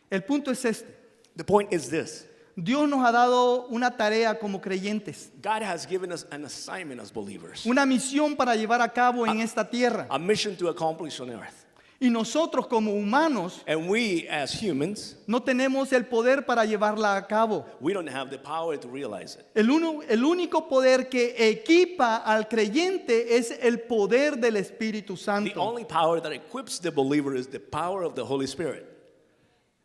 [SPEAKER 1] El punto es este.
[SPEAKER 2] The point is this.
[SPEAKER 1] Dios nos ha dado una tarea como creyentes,
[SPEAKER 2] God has given us an assignment as believers,
[SPEAKER 1] una misión para llevar a cabo en esta tierra.
[SPEAKER 2] a mission to accomplish on earth.
[SPEAKER 1] Y nosotros como humanos
[SPEAKER 2] And we as humans,
[SPEAKER 1] no tenemos el poder para llevarla a cabo.
[SPEAKER 2] we don't have the power to realize it.
[SPEAKER 1] El único poder que equipa al creyente es el poder del Espíritu
[SPEAKER 2] The
[SPEAKER 1] Santo.
[SPEAKER 2] only power that equips the believer is the power of the Holy Spirit.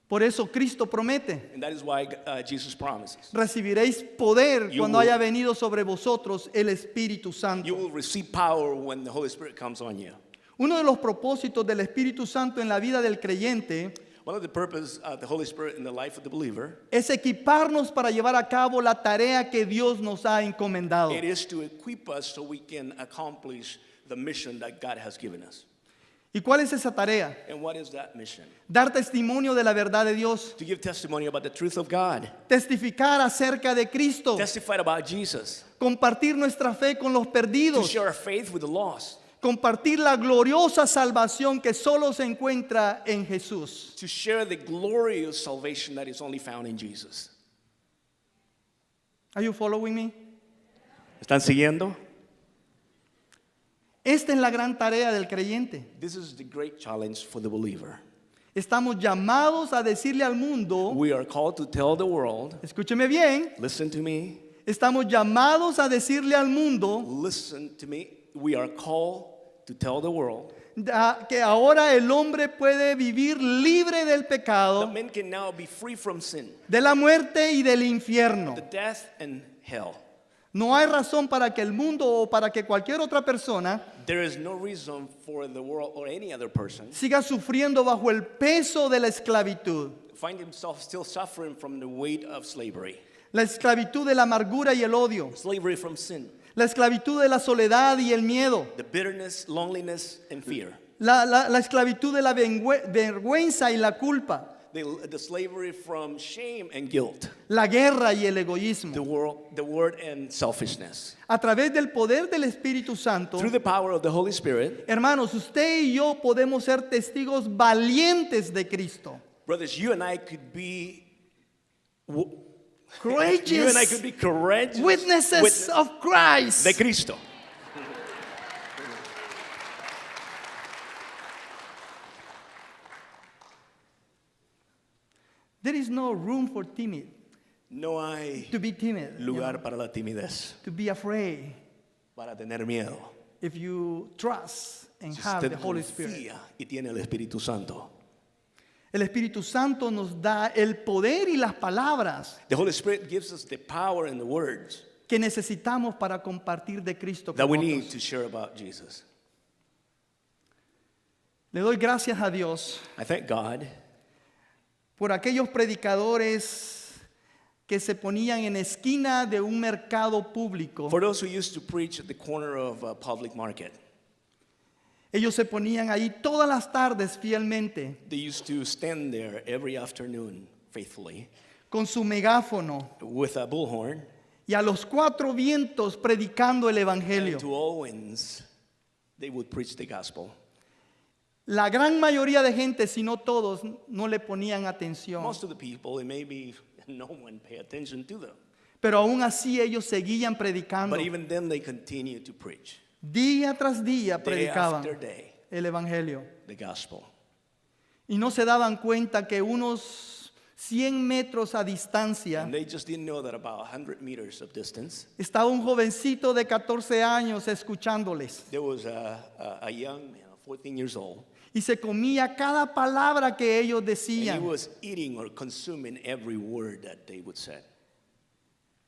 [SPEAKER 1] Por eso Cristo promete,
[SPEAKER 2] And that is why Jesus promises.
[SPEAKER 1] recibiréis poder
[SPEAKER 2] You
[SPEAKER 1] cuando
[SPEAKER 2] will-
[SPEAKER 1] haya venido sobre vosotros el Espíritu
[SPEAKER 2] You
[SPEAKER 1] Santo.
[SPEAKER 2] will receive power when the Holy Spirit comes on you.
[SPEAKER 1] Uno de los propósitos del Espíritu Santo en la vida del creyente
[SPEAKER 2] One of the purposes of the Holy Spirit in the life of the believer,
[SPEAKER 1] es equiparnos para llevar a cabo la tarea que Dios nos ha encomendado.
[SPEAKER 2] it is to equip us so we can accomplish the mission that God has given us.
[SPEAKER 1] ¿Y cuál es esa tarea?
[SPEAKER 2] And what is that mission?
[SPEAKER 1] Dar testimonio de la verdad de Dios,
[SPEAKER 2] To give testimony about the truth of God.
[SPEAKER 1] testificar acerca de Cristo,
[SPEAKER 2] Testify about Jesus.
[SPEAKER 1] compartir nuestra fe con los
[SPEAKER 2] To
[SPEAKER 1] perdidos,
[SPEAKER 2] share our faith with the lost.
[SPEAKER 1] compartir la gloriosa salvación que solo se encuentra en Jesús.
[SPEAKER 2] To share the glorious salvation that is only found in Jesus.
[SPEAKER 1] Are you following me?
[SPEAKER 2] ¿Están siguiendo?
[SPEAKER 1] Esta es la gran tarea del creyente.
[SPEAKER 2] This is the great challenge for the believer.
[SPEAKER 1] Estamos llamados a decirle al mundo,
[SPEAKER 2] We are called to tell the world,
[SPEAKER 1] escúcheme bien,
[SPEAKER 2] listen to me,
[SPEAKER 1] estamos llamados a decirle al mundo,
[SPEAKER 2] listen to me. We are called to tell the world
[SPEAKER 1] que ahora el hombre puede vivir libre del
[SPEAKER 2] That
[SPEAKER 1] pecado,
[SPEAKER 2] men can now be free from sin,
[SPEAKER 1] de la muerte y del infierno.
[SPEAKER 2] the death and hell.
[SPEAKER 1] No hay razón para que el mundo o para que cualquier otra persona
[SPEAKER 2] There is no reason for the world or any other person
[SPEAKER 1] siga sufriendo bajo el peso de la esclavitud.
[SPEAKER 2] find himself still suffering from the weight of slavery.
[SPEAKER 1] La esclavitud de la amargura y el odio.
[SPEAKER 2] Slavery from sin,
[SPEAKER 1] La esclavitud de la soledad y el miedo.
[SPEAKER 2] the bitterness, loneliness, and fear.
[SPEAKER 1] La esclavitud de la vergüenza y la culpa.
[SPEAKER 2] The slavery from shame and guilt.
[SPEAKER 1] La guerra y el egoísmo.
[SPEAKER 2] The word and selfishness.
[SPEAKER 1] A través del poder del Espíritu Santo,
[SPEAKER 2] Through the power of the Holy Spirit,
[SPEAKER 1] hermanos, usted y yo podemos ser testigos valientes de Cristo.
[SPEAKER 2] brothers, you and I could be
[SPEAKER 1] Courageous
[SPEAKER 2] you and I could be courageous
[SPEAKER 1] witnesses of Christ.
[SPEAKER 2] de Cristo.
[SPEAKER 1] There is no room for timid,
[SPEAKER 2] No hay
[SPEAKER 1] to be timid,
[SPEAKER 2] lugar para la timidez,
[SPEAKER 1] to be afraid
[SPEAKER 2] para tener miedo.
[SPEAKER 1] if you trust and
[SPEAKER 2] Si
[SPEAKER 1] have the
[SPEAKER 2] usted
[SPEAKER 1] Holy Spirit.
[SPEAKER 2] confía y tiene el Espíritu Santo.
[SPEAKER 1] El Espíritu Santo nos da el poder y las palabras
[SPEAKER 2] The Holy Spirit gives us the power and the words
[SPEAKER 1] que necesitamos para compartir de Cristo
[SPEAKER 2] that
[SPEAKER 1] con
[SPEAKER 2] we
[SPEAKER 1] otros.
[SPEAKER 2] need to share about Jesus.
[SPEAKER 1] Le doy gracias a Dios
[SPEAKER 2] I thank God
[SPEAKER 1] por aquellos predicadores que se ponían en esquina de un mercado público.
[SPEAKER 2] for those who used to preach at the corner of a public market.
[SPEAKER 1] Ellos se ponían ahí todas las tardes fielmente
[SPEAKER 2] They used to stand there every afternoon faithfully
[SPEAKER 1] con su megáfono
[SPEAKER 2] with a bullhorn
[SPEAKER 1] y a los cuatro vientos predicando el Evangelio.
[SPEAKER 2] and to all winds they would preach the gospel.
[SPEAKER 1] La gran mayoría de gente, si no todos, no le ponían atención.
[SPEAKER 2] Most of the people, and maybe no one pay attention to them.
[SPEAKER 1] Pero aún así ellos seguían predicando.
[SPEAKER 2] But even then they continue to preach
[SPEAKER 1] Día tras día
[SPEAKER 2] day
[SPEAKER 1] predicaban
[SPEAKER 2] after day
[SPEAKER 1] el Evangelio.
[SPEAKER 2] the gospel.
[SPEAKER 1] Y no se daban cuenta que unos 100 metros a distancia
[SPEAKER 2] And they just didn't know that about 100 meters of distance,
[SPEAKER 1] estaba un jovencito de 14 años escuchándoles.
[SPEAKER 2] there was a young man, 14 years old,
[SPEAKER 1] Y se comía cada palabra que ellos
[SPEAKER 2] and he
[SPEAKER 1] decían.
[SPEAKER 2] was eating or consuming every word that they would say.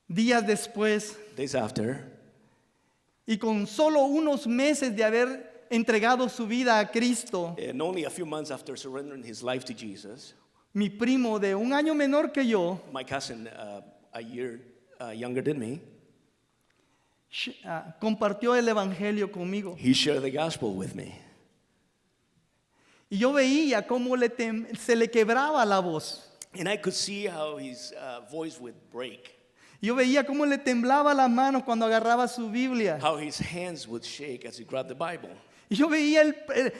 [SPEAKER 1] Días después,
[SPEAKER 2] Days after,
[SPEAKER 1] y con solo unos meses de haber entregado su vida a Cristo,
[SPEAKER 2] and only a few months after surrendering his life to Jesus,
[SPEAKER 1] mi primo de un año menor que yo
[SPEAKER 2] my cousin, a year younger than me,
[SPEAKER 1] compartió el Evangelio conmigo.
[SPEAKER 2] he shared the gospel with me.
[SPEAKER 1] Y yo veía cómo se le quebraba la voz.
[SPEAKER 2] And I could see how his voice would break,
[SPEAKER 1] Yo veía cómo le temblaba la mano cuando agarraba su Biblia.
[SPEAKER 2] how his hands would shake as he grabbed the Bible.
[SPEAKER 1] Y yo veía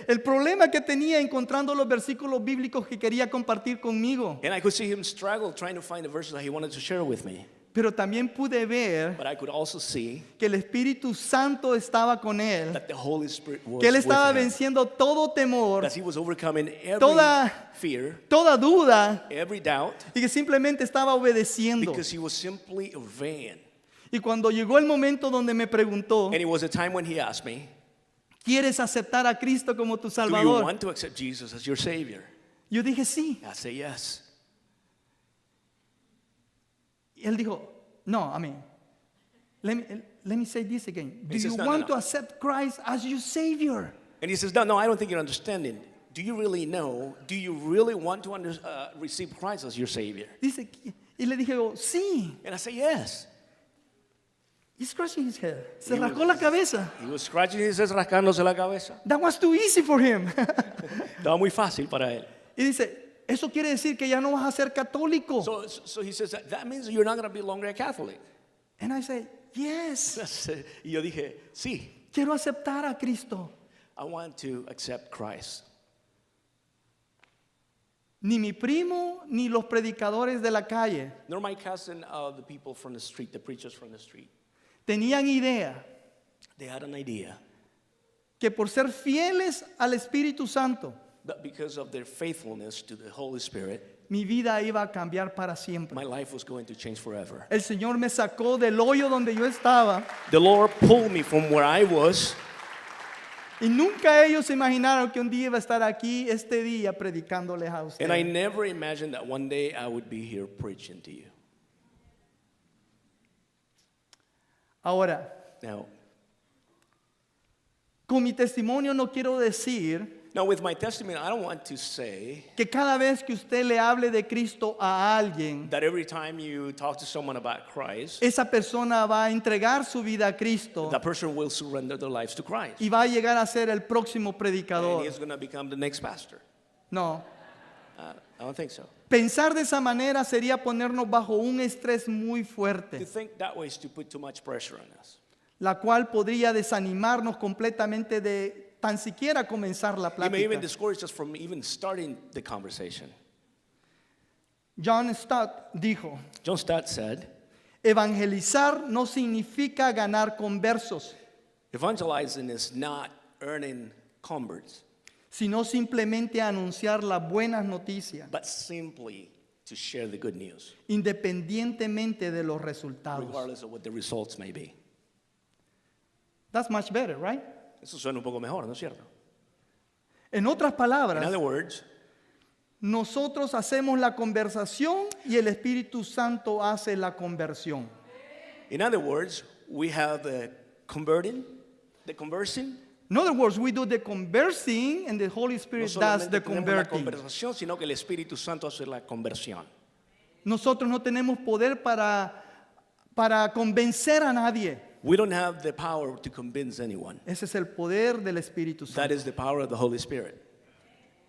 [SPEAKER 1] el problema que tenía encontrando los versículos bíblicos que quería compartir conmigo.
[SPEAKER 2] And I could see him struggle trying to find the verses that he wanted to share with me.
[SPEAKER 1] Pero también pude ver
[SPEAKER 2] But I could also see
[SPEAKER 1] que el Espíritu Santo estaba con él.
[SPEAKER 2] that the Holy Spirit was
[SPEAKER 1] Que él
[SPEAKER 2] with
[SPEAKER 1] estaba
[SPEAKER 2] him.
[SPEAKER 1] venciendo todo temor,
[SPEAKER 2] That he was overcoming every
[SPEAKER 1] toda-
[SPEAKER 2] fear,
[SPEAKER 1] toda duda,
[SPEAKER 2] every doubt,
[SPEAKER 1] y que simplemente estaba obedeciendo.
[SPEAKER 2] because he was simply obeying.
[SPEAKER 1] Y cuando llegó el momento donde me preguntó,
[SPEAKER 2] And it was a time when he asked me,
[SPEAKER 1] ¿quieres aceptar a Cristo como tu
[SPEAKER 2] do you
[SPEAKER 1] Salvador?
[SPEAKER 2] want to accept Jesus as your Savior?
[SPEAKER 1] Yo dije sí.
[SPEAKER 2] I say yes.
[SPEAKER 1] Y él dijo, no, I mean, let me say this again. Do
[SPEAKER 2] He says,
[SPEAKER 1] you
[SPEAKER 2] no,
[SPEAKER 1] want
[SPEAKER 2] no.
[SPEAKER 1] to accept Christ as your Savior?
[SPEAKER 2] And he says, no, I don't think you're understanding. Do you really know? Do you really want to receive Christ as your Savior?
[SPEAKER 1] Dice, y le dije, sí.
[SPEAKER 2] And I say, yes.
[SPEAKER 1] He's scratching his head. Se
[SPEAKER 2] He
[SPEAKER 1] rascó
[SPEAKER 2] was-
[SPEAKER 1] la cabeza.
[SPEAKER 2] He was scratching his head, rascándose la cabeza.
[SPEAKER 1] That was too easy for him.
[SPEAKER 2] Estaba muy fácil para él.
[SPEAKER 1] Y dice, eso quiere decir que ya no vas a ser católico.
[SPEAKER 2] So he says, that means you're not going to be longer a Catholic.
[SPEAKER 1] And I say, yes,
[SPEAKER 2] Y yo dije, sí,
[SPEAKER 1] quiero aceptar a Cristo.
[SPEAKER 2] I want to accept Christ.
[SPEAKER 1] Ni mi primo ni los predicadores de la calle
[SPEAKER 2] Nor my cousin, the people from the street, the preachers from the street.
[SPEAKER 1] tenían idea
[SPEAKER 2] They had an idea
[SPEAKER 1] que por ser fieles al Espíritu Santo,
[SPEAKER 2] that because of their faithfulness to the Holy Spirit,
[SPEAKER 1] mi vida iba a cambiar para siempre.
[SPEAKER 2] my life was going to change forever.
[SPEAKER 1] El Señor me sacó del hoyo donde yo estaba
[SPEAKER 2] The Lord pulled me from where I was
[SPEAKER 1] Y nunca ellos se imaginaron que un día iba a estar aquí este día predicándoles a ustedes.
[SPEAKER 2] And I never imagined that one day I would be here preaching to you.
[SPEAKER 1] Ahora,
[SPEAKER 2] Now,
[SPEAKER 1] con mi testimonio no quiero decir
[SPEAKER 2] with my testimony, I don't want to say
[SPEAKER 1] que cada vez que usted le hable de Cristo a alguien,
[SPEAKER 2] that every time you talk to someone about Christ,
[SPEAKER 1] esa persona va a entregar su vida a Cristo
[SPEAKER 2] that person will surrender their lives to Christ.
[SPEAKER 1] y va a llegar a ser el próximo
[SPEAKER 2] And
[SPEAKER 1] predicador.
[SPEAKER 2] he's going to become the next pastor.
[SPEAKER 1] No.
[SPEAKER 2] I don't think so.
[SPEAKER 1] Pensar de esa manera sería ponernos bajo un estrés muy
[SPEAKER 2] To
[SPEAKER 1] fuerte,
[SPEAKER 2] think that way is to put too much pressure on us.
[SPEAKER 1] la cual podría desanimarnos completamente de tan siquiera comenzar la
[SPEAKER 2] It may even
[SPEAKER 1] plática.
[SPEAKER 2] discourage us from even starting the conversation.
[SPEAKER 1] John Stott dijo,
[SPEAKER 2] John Stott said,
[SPEAKER 1] evangelizar no significa ganar conversos,
[SPEAKER 2] evangelizing is not earning converts,
[SPEAKER 1] sino simplemente anunciar las buenas noticias,
[SPEAKER 2] but simply to share the good news,
[SPEAKER 1] independientemente de los resultados.
[SPEAKER 2] regardless of what the results may be.
[SPEAKER 1] That's much better, right?
[SPEAKER 2] Eso suena un poco mejor, ¿no es cierto?
[SPEAKER 1] En otras
[SPEAKER 2] In
[SPEAKER 1] palabras,
[SPEAKER 2] other words,
[SPEAKER 1] nosotros hacemos la conversación y el Espíritu Santo hace la conversión.
[SPEAKER 2] we have the conversion.
[SPEAKER 1] In other words, we do the conversing and the Holy
[SPEAKER 2] No
[SPEAKER 1] Spirit does the
[SPEAKER 2] solamente tenemos la
[SPEAKER 1] converting.
[SPEAKER 2] conversación, sino que el Espíritu Santo hace la conversión.
[SPEAKER 1] Nosotros no tenemos poder para convencer a nadie.
[SPEAKER 2] We don't have the power to convince anyone.
[SPEAKER 1] Ese es el poder del Espíritu
[SPEAKER 2] That
[SPEAKER 1] Santo.
[SPEAKER 2] is the power of the Holy Spirit.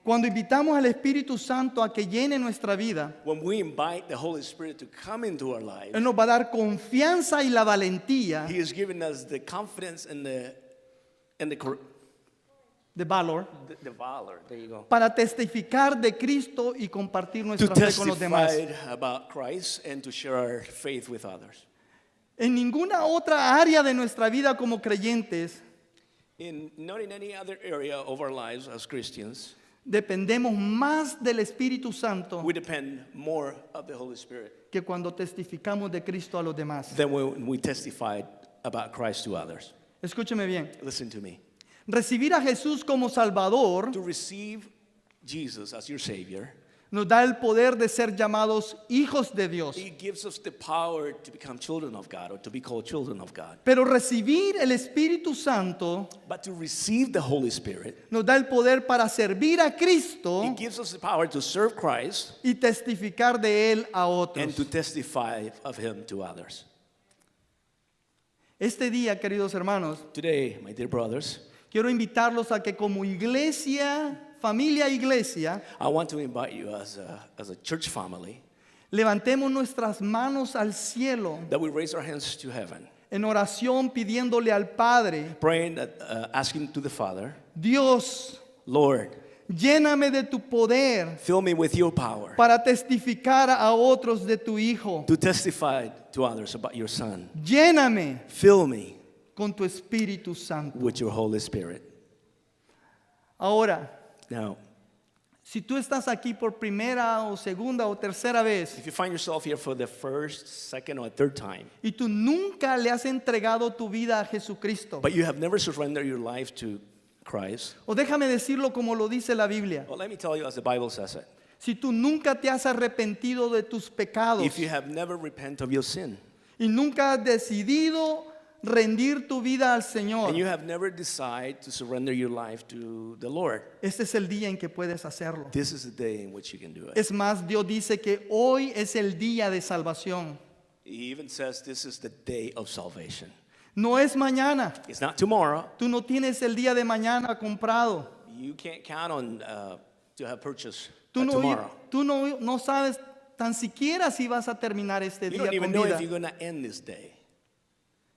[SPEAKER 1] Cuando invitamos al Espíritu Santo a que llene nuestra vida,
[SPEAKER 2] When we invite the Holy Spirit to come into our lives,
[SPEAKER 1] Él nos va a dar confianza y la valentía,
[SPEAKER 2] He is giving us the confidence and the
[SPEAKER 1] de valor,
[SPEAKER 2] valor. There you go.
[SPEAKER 1] para testificar de Cristo y compartir
[SPEAKER 2] To
[SPEAKER 1] nuestra fe con los demás.
[SPEAKER 2] testify about Christ and to share our faith with others.
[SPEAKER 1] En ninguna otra área de nuestra vida como creyentes
[SPEAKER 2] Not in any other area of our lives as Christians,
[SPEAKER 1] dependemos más del Espíritu Santo
[SPEAKER 2] we depend more of the Holy Spirit
[SPEAKER 1] que cuando testificamos de Cristo a los demás.
[SPEAKER 2] than when we testified about Christ to others.
[SPEAKER 1] Escúcheme bien.
[SPEAKER 2] Listen to me.
[SPEAKER 1] Recibir a Jesús como Salvador
[SPEAKER 2] To receive Jesus as your Savior,
[SPEAKER 1] nos da el poder de ser llamados hijos de Dios.
[SPEAKER 2] He gives us the power to become children of God or to be called children of God.
[SPEAKER 1] Pero recibir el Espíritu Santo
[SPEAKER 2] But to receive the Holy Spirit,
[SPEAKER 1] nos da el poder para servir a Cristo
[SPEAKER 2] He gives us the power to serve Christ
[SPEAKER 1] y testificar de Él a
[SPEAKER 2] and to
[SPEAKER 1] otros.
[SPEAKER 2] testify of Him to others.
[SPEAKER 1] Este día, queridos hermanos,
[SPEAKER 2] Today, my dear brothers,
[SPEAKER 1] quiero invitarlos a que como iglesia, familia iglesia,
[SPEAKER 2] I want to invite you as a church family
[SPEAKER 1] levantemos nuestras manos al cielo
[SPEAKER 2] that we raise our hands to heaven,
[SPEAKER 1] en oración pidiéndole al Padre,
[SPEAKER 2] praying, asking to the Father,
[SPEAKER 1] Dios,
[SPEAKER 2] Lord,
[SPEAKER 1] lléname de tu poder
[SPEAKER 2] fill me with your power
[SPEAKER 1] para testificar a otros de tu Hijo.
[SPEAKER 2] to testify to others about your Son.
[SPEAKER 1] Lléname
[SPEAKER 2] Fill me
[SPEAKER 1] con tu Espíritu Santo.
[SPEAKER 2] with your Holy Spirit.
[SPEAKER 1] Ahora,
[SPEAKER 2] Now,
[SPEAKER 1] si tú estás aquí por primera o segunda o tercera vez
[SPEAKER 2] if you find yourself here for the first, second, or third time,
[SPEAKER 1] y tú nunca le has entregado tu vida a Jesucristo,
[SPEAKER 2] but you have never surrendered your life to Christ,
[SPEAKER 1] o déjame decirlo como lo dice la Biblia,
[SPEAKER 2] well, let me tell you as the Bible says it.
[SPEAKER 1] si tú nunca te has arrepentido de tus pecados
[SPEAKER 2] If you have never repented of your sin,
[SPEAKER 1] y nunca has decidido rendir tu vida al Señor,
[SPEAKER 2] and you have never decided to surrender your life to the Lord,
[SPEAKER 1] este es el día en que puedes hacerlo.
[SPEAKER 2] this is the day in which you can do it.
[SPEAKER 1] Es más, Dios dice que hoy es el día de salvación.
[SPEAKER 2] He even says this is the day of salvation.
[SPEAKER 1] No es mañana.
[SPEAKER 2] It's not tomorrow.
[SPEAKER 1] Tú no tienes el día de mañana comprado.
[SPEAKER 2] You can't count on to have purchased
[SPEAKER 1] Tú
[SPEAKER 2] tomorrow.
[SPEAKER 1] no sabes tan siquiera si vas a terminar este
[SPEAKER 2] You
[SPEAKER 1] día
[SPEAKER 2] don't even
[SPEAKER 1] con
[SPEAKER 2] know
[SPEAKER 1] vida.
[SPEAKER 2] if you're going to end this day.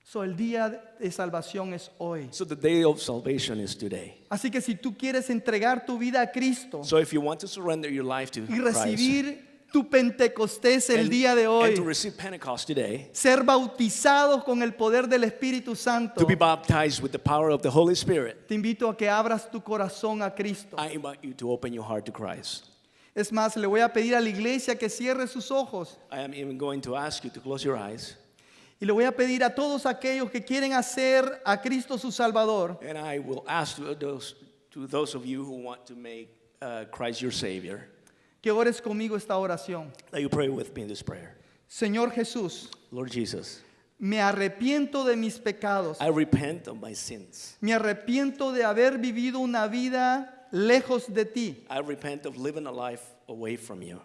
[SPEAKER 1] So, el día de salvación es hoy.
[SPEAKER 2] So the day of salvation is today.
[SPEAKER 1] Así que si tú quieres entregar tu vida a Cristo
[SPEAKER 2] So if you want to surrender your life to
[SPEAKER 1] y
[SPEAKER 2] Christ
[SPEAKER 1] recibir tu Pentecostés el día de
[SPEAKER 2] and to
[SPEAKER 1] hoy,
[SPEAKER 2] receive Pentecost today,
[SPEAKER 1] ser bautizados con el poder del Espíritu Santo,
[SPEAKER 2] to be baptized with the power of the Holy Spirit,
[SPEAKER 1] te invito a que abras tu corazón a Cristo.
[SPEAKER 2] I invite you to open your heart to Christ.
[SPEAKER 1] Es más, le voy a pedir a la iglesia que cierre sus ojos
[SPEAKER 2] I am even going to ask you to close your eyes
[SPEAKER 1] Y le voy a pedir a todos aquellos que quieren hacer a Cristo su Salvador,
[SPEAKER 2] And I will ask to those of you who want to make Christ your Savior,
[SPEAKER 1] que ores conmigo esta oración.
[SPEAKER 2] that you pray with me this prayer.
[SPEAKER 1] Señor Jesús,
[SPEAKER 2] Lord Jesus,
[SPEAKER 1] me arrepiento de mis pecados.
[SPEAKER 2] I repent of my sins.
[SPEAKER 1] Me arrepiento de haber vivido una vida lejos de ti.
[SPEAKER 2] I repent of living a life away from you.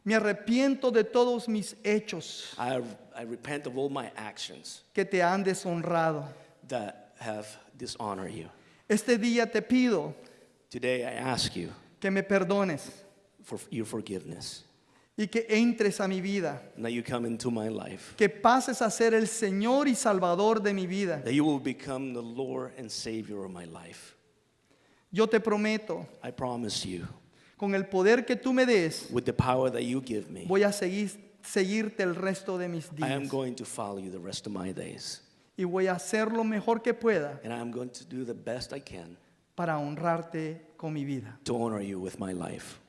[SPEAKER 1] Me arrepiento de todos mis hechos
[SPEAKER 2] I repent of all my actions
[SPEAKER 1] que te han deshonrado.
[SPEAKER 2] that have dishonored you.
[SPEAKER 1] Este día te pido
[SPEAKER 2] Today I ask you
[SPEAKER 1] que me perdones
[SPEAKER 2] for your forgiveness,
[SPEAKER 1] y que entres a mi vida,
[SPEAKER 2] and that you come into my life,
[SPEAKER 1] que pases a ser el Señor y Salvador de mi vida.
[SPEAKER 2] that you will become the Lord and Savior of my life.
[SPEAKER 1] Yo te prometo,
[SPEAKER 2] I promise you,
[SPEAKER 1] con el poder que tú me des,
[SPEAKER 2] with the power that you give me,
[SPEAKER 1] voy a seguirte el resto de mis
[SPEAKER 2] I am
[SPEAKER 1] días.
[SPEAKER 2] going to follow you the rest of my days.
[SPEAKER 1] Y voy a hacer lo mejor que pueda
[SPEAKER 2] And I am going to do the best I can
[SPEAKER 1] para honrarte con mi vida.
[SPEAKER 2] to honor you with my life.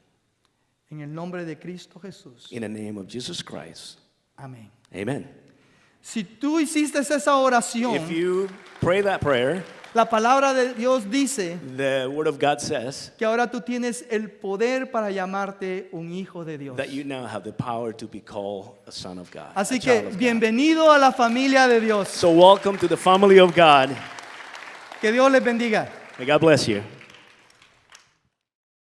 [SPEAKER 1] En el nombre de Cristo Jesús.
[SPEAKER 2] In the name of Jesus Christ.
[SPEAKER 1] Amén.
[SPEAKER 2] Amen.
[SPEAKER 1] Si tú hiciste esa oración,
[SPEAKER 2] If you pray that prayer,
[SPEAKER 1] la palabra de Dios dice
[SPEAKER 2] the Word of God says
[SPEAKER 1] que ahora tú tienes el poder para llamarte un hijo de Dios.
[SPEAKER 2] that you now have the power to be called a son of God.
[SPEAKER 1] Así
[SPEAKER 2] a
[SPEAKER 1] que
[SPEAKER 2] child of God.
[SPEAKER 1] bienvenido a la familia de Dios.
[SPEAKER 2] So welcome to the family of God.
[SPEAKER 1] Que Dios les bendiga.
[SPEAKER 2] May God bless you.